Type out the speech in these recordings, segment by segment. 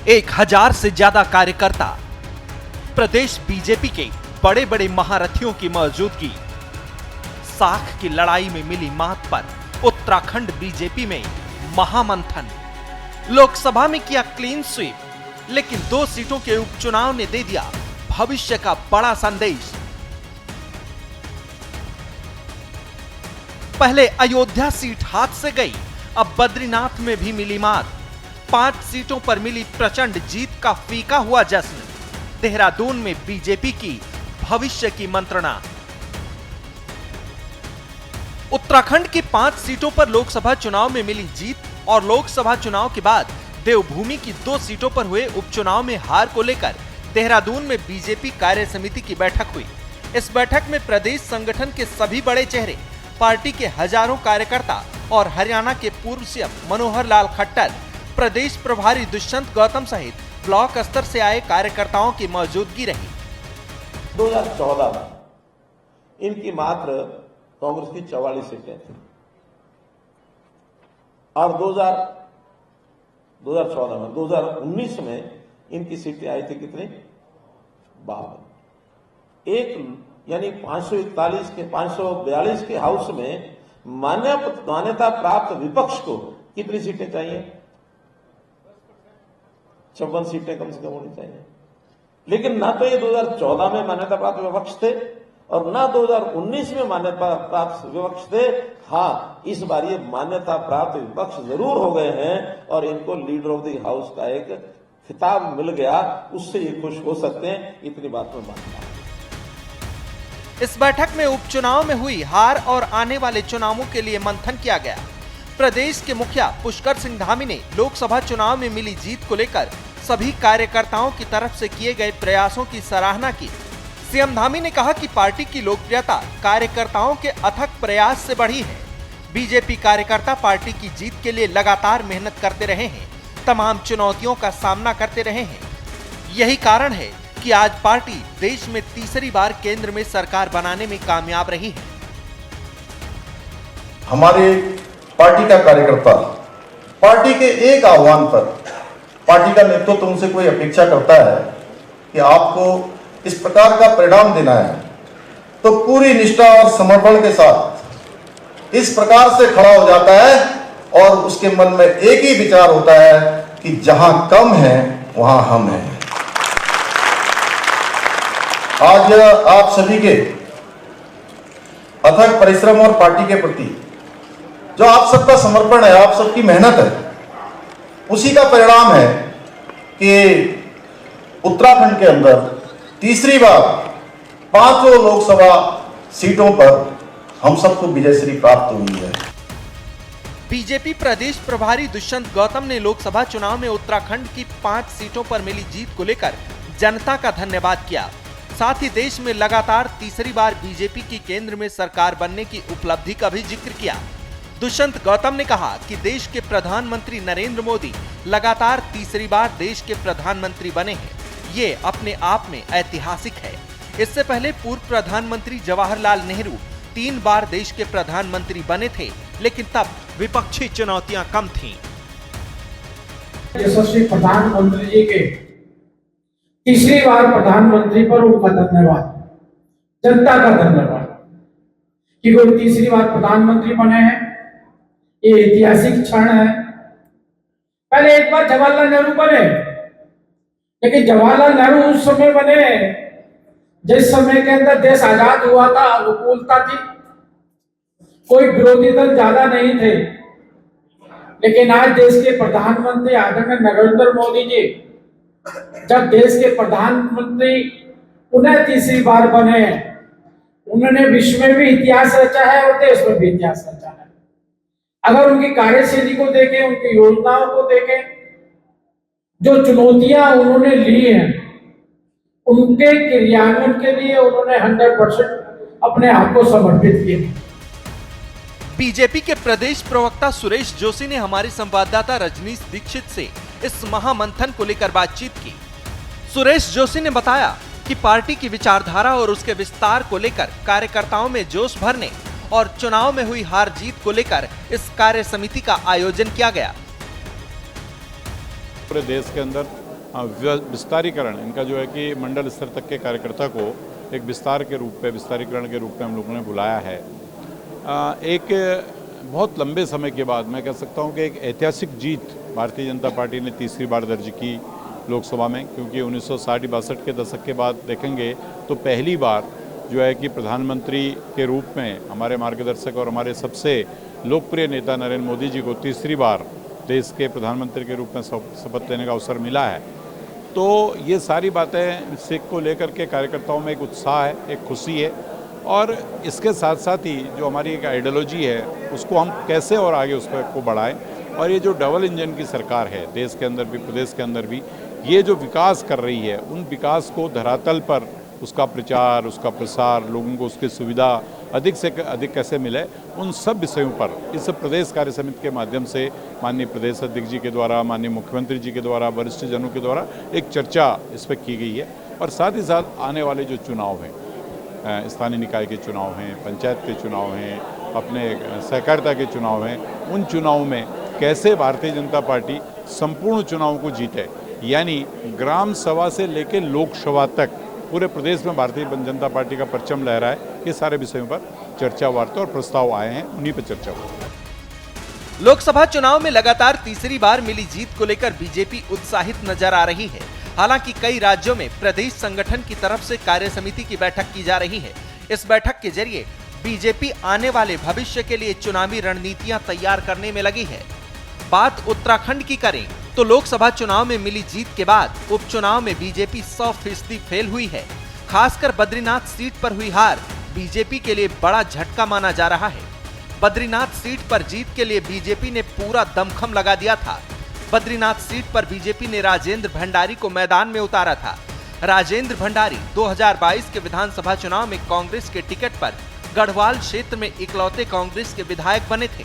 1000 से ज्यादा कार्यकर्ता, प्रदेश बीजेपी के बड़े बड़े महारथियों की मौजूदगी, साख की लड़ाई में मिली मात पर उत्तराखंड बीजेपी में महामंथन। लोकसभा में किया क्लीन स्वीप, लेकिन 2 सीटों के उपचुनाव ने दे दिया भविष्य का बड़ा संदेश। पहले अयोध्या सीट हाथ से गई, अब बद्रीनाथ में भी मिली मात। 5 सीटों पर मिली प्रचंड जीत का फीका हुआ जश्न। देहरादून में बीजेपी की भविष्य की मंत्रणा। उत्तराखंड की 5 सीटों पर लोकसभा चुनाव में मिली जीत और लोकसभा चुनाव के बाद देवभूमि की 2 सीटों पर हुए उपचुनाव में हार को लेकर देहरादून में बीजेपी कार्य समिति की बैठक हुई। इस बैठक में प्रदेश संगठन के सभी बड़े चेहरे, पार्टी के हजारों कार्यकर्ता और हरियाणा के पूर्व सीएम मनोहर लाल खट्टर, प्रदेश प्रभारी दुष्यंत गौतम सहित ब्लॉक स्तर से आए कार्यकर्ताओं की मौजूदगी रही। 2014 में इनकी मात्र कांग्रेस की 44 सीटें थी और 2019 में इनकी सीटें आई थी कितनी? 52। यानी 542 के हाउस में मान्यता प्राप्त विपक्ष को कितनी सीटें चाहिए? 56 सीटें कम से कम होनी चाहिए। लेकिन ना तो ये 2014 में मान्यता प्राप्त विपक्ष थे और ना 2019 में मान्यता प्राप्त विपक्ष थे। हाँ, इस बार ये मान्यता प्राप्त विपक्ष जरूर हो गए हैं और इनको लीडर ऑफ द हाउस का एक खिताब मिल गया, उससे ये खुश हो सकते हैं, इतनी बात मैं मानता हूं। इस बैठक में उपचुनाव में हुई हार और आने वाले चुनावों के लिए मंथन किया गया। प्रदेश के मुखिया पुष्कर सिंह धामी ने लोकसभा चुनाव में मिली जीत को लेकर सभी कार्यकर्ताओं की तरफ से किए गए प्रयासों की सराहना की। सीएम धामी ने कहा कि पार्टी की लोकप्रियता कार्यकर्ताओं के अथक प्रयास से बढ़ी है। बीजेपी कार्यकर्ता पार्टी की जीत के लिए लगातार मेहनत करते रहे हैं, तमाम चुनौतियों का सामना करते रहे हैं। यही कारण है कि आज पार्टी देश में तीसरी बार केंद्र में सरकार बनाने में कामयाब रही है। हमारे पार्टी का कार्यकर्ता पार्टी के एक आह्वान पर पार्टी का नेतृत्व उनसे कोई अपेक्षा करता है कि आपको इस प्रकार का परिणाम देना है, तो पूरी निष्ठा और समर्पण के साथ इस प्रकार से खड़ा हो जाता है और उसके मन में एक ही विचार होता है कि जहां कम है वहां हम हैं। आज आप सभी के अथक परिश्रम और पार्टी के प्रति जो आप सबका समर्पण है, आप सबकी मेहनत है, उसी का परिणाम है कि उत्तराखंड के अंदर तीसरी बार 5 लोकसभा सीटों पर हम सबको विजयश्री प्राप्त हुई है। बीजेपी प्रदेश प्रभारी दुष्यंत गौतम ने लोकसभा चुनाव में उत्तराखंड की 5 सीटों पर मिली जीत को लेकर जनता का धन्यवाद किया। साथ ही देश में लगातार तीसरी बार बीजेपी की केंद्र में सरकार बनने की उपलब्धि का भी जिक्र किया। दुष्यंत गौतम ने कहा कि देश के प्रधानमंत्री नरेंद्र मोदी लगातार तीसरी बार देश के प्रधानमंत्री बने हैं। ये अपने आप में ऐतिहासिक है। इससे पहले पूर्व प्रधानमंत्री जवाहरलाल नेहरू 3 बार देश के प्रधानमंत्री बने थे, लेकिन तब विपक्षी चुनौतियां कम थीं। यशस्वी प्रधानमंत्री जी के तीसरी बार प्रधानमंत्री पर उनका धन्यवाद, जनता का धन्यवाद कि वो तीसरी बार प्रधानमंत्री बने हैं। ये ऐतिहासिक क्षण है। पहले एक बार जवाहरलाल नेहरू बने, लेकिन जवाहरलाल नेहरू उस समय बने जिस समय के अंदर देश आजाद हुआ था, अनुकूलता थी, कोई विरोधी दल ज्यादा नहीं थे। लेकिन आज देश के प्रधानमंत्री आदरणीय नरेंद्र मोदी जी जब देश के प्रधानमंत्री पुनः तीसरी बार बने, उन्होंने विश्व में भी इतिहास रचा है और देश में भी इतिहास रचा है। अगर उनकी कार्यशैली को देखें, उनकी योजनाओं को देखें, जो चुनौतियां उन्होंने ली हैं, उनके क्रियान्वयन के लिए उन्होंने 100% अपने आप को समर्पित किया। बीजेपी के प्रदेश प्रवक्ता सुरेश जोशी ने हमारे संवाददाता रजनीश दीक्षित से इस महामंथन को लेकर बातचीत की। सुरेश जोशी ने बताया कि पार्टी की विचारधारा और उसके विस्तार को लेकर कार्यकर्ताओं में जोश भरने और चुनाव में हुई हार जीत को लेकर इस कार्य समिति का आयोजन किया गया। पूरे देश के अंदर विस्तारीकरण, इनका जो है कि मंडल स्तर तक के कार्यकर्ता को एक विस्तारीकरण के रूप में हम लोगों ने बुलाया है। एक बहुत लंबे समय के बाद मैं कह सकता हूं कि एक ऐतिहासिक जीत भारतीय जनता पार्टी ने तीसरी बार दर्ज की लोकसभा में, क्योंकि 1960-62 के दशक के बाद देखेंगे तो पहली बार जो है कि प्रधानमंत्री के रूप में हमारे मार्गदर्शक और हमारे सबसे लोकप्रिय नेता नरेंद्र मोदी जी को तीसरी बार देश के प्रधानमंत्री के रूप में शपथ लेने का अवसर मिला है। तो ये सारी बातें को लेकर के कार्यकर्ताओं में एक उत्साह है, एक खुशी है, और इसके साथ साथ ही जो हमारी एक आइडियोलॉजी है उसको हम कैसे और आगे उस पर को बढ़ाएं, और ये जो डबल इंजन की सरकार है देश के अंदर भी प्रदेश के अंदर भी, ये जो विकास कर रही है उन विकास को धरातल पर उसका प्रचार, उसका प्रसार, लोगों को उसकी सुविधा अधिक से अधिक कैसे मिले, उन सब विषयों पर इस प्रदेश कार्य समिति के माध्यम से माननीय प्रदेश अध्यक्ष जी के द्वारा, माननीय मुख्यमंत्री जी के द्वारा, वरिष्ठ जनों के द्वारा एक चर्चा इस पर की गई है। और साथ ही साथ आने वाले जो चुनाव हैं, स्थानीय निकाय के चुनाव हैं, पंचायत के चुनाव हैं, अपने सहकारिता के चुनाव हैं, उन चुनावों में कैसे भारतीय जनता पार्टी संपूर्ण चुनावों को जीते, यानी ग्राम सभा से लेकर लोकसभा तक पूरे प्रदेश में भारतीय जनता पार्टी का परचम लहरा है। ये सारे विषयों पर चर्चा वार्ता और प्रस्ताव आए हैं, उन्हीं पर चर्चा हुई। लोकसभा चुनाव में लगातार तीसरी बार मिली जीत को लेकर बीजेपी उत्साहित नजर आ रही है। हालांकि कई राज्यों में प्रदेश संगठन की तरफ से कार्य समिति की बैठक की जा रही है। इस बैठक के जरिए बीजेपी आने वाले भविष्य के लिए चुनावी रणनीतियां तैयार करने में लगी है। बात उत्तराखंड की करें तो लोकसभा चुनाव में मिली जीत के बाद उपचुनाव में बीजेपी 100% फेल हुई है। खासकर बद्रीनाथ सीट पर हुई हार बीजेपी के लिए बड़ा झटका माना जा रहा है। बद्रीनाथ सीट पर जीत के लिए बीजेपी ने पूरा दमखम लगा दिया था। बद्रीनाथ सीट पर बीजेपी ने राजेंद्र भंडारी को मैदान में उतारा था। राजेंद्र भंडारी 2022 के विधानसभा चुनाव में कांग्रेस के टिकट पर गढ़वाल क्षेत्र में इकलौते कांग्रेस के विधायक बने थे,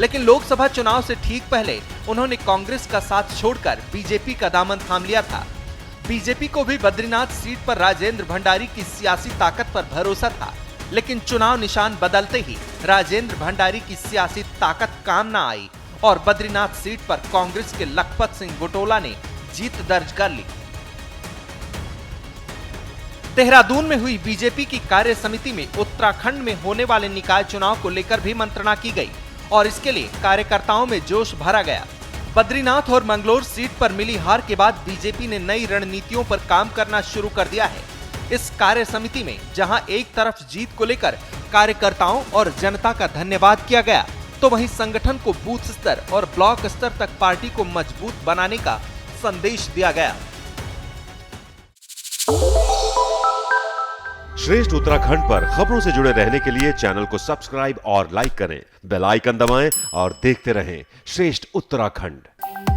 लेकिन लोकसभा चुनाव से ठीक पहले उन्होंने कांग्रेस का साथ छोड़कर बीजेपी का दामन थाम लिया था। बीजेपी को भी बद्रीनाथ सीट पर राजेंद्र भंडारी की सियासी ताकत पर भरोसा था, लेकिन चुनाव निशान बदलते ही राजेंद्र भंडारी की सियासी ताकत काम न आई और बद्रीनाथ सीट पर कांग्रेस के लखपत सिंह बुटोला ने जीत दर्ज कर ली। देहरादून में हुई बीजेपी की कार्य समिति में उत्तराखंड में होने वाले निकाय चुनाव को लेकर भी मंत्रणा की गई और इसके लिए कार्यकर्ताओं में जोश भरा गया। बद्रीनाथ और मंगलोर सीट पर मिली हार के बाद बीजेपी ने नई रणनीतियों पर काम करना शुरू कर दिया है। इस कार्य समिति में जहां एक तरफ जीत को लेकर कार्यकर्ताओं और जनता का धन्यवाद किया गया, तो वहीं संगठन को बूथ स्तर और ब्लॉक स्तर तक पार्टी को मजबूत बनाने का संदेश दिया गया। श्रेष्ठ उत्तराखंड पर खबरों से जुड़े रहने के लिए चैनल को सब्सक्राइब और लाइक करें, बेल आइकन दबाएं और देखते रहें श्रेष्ठ उत्तराखंड।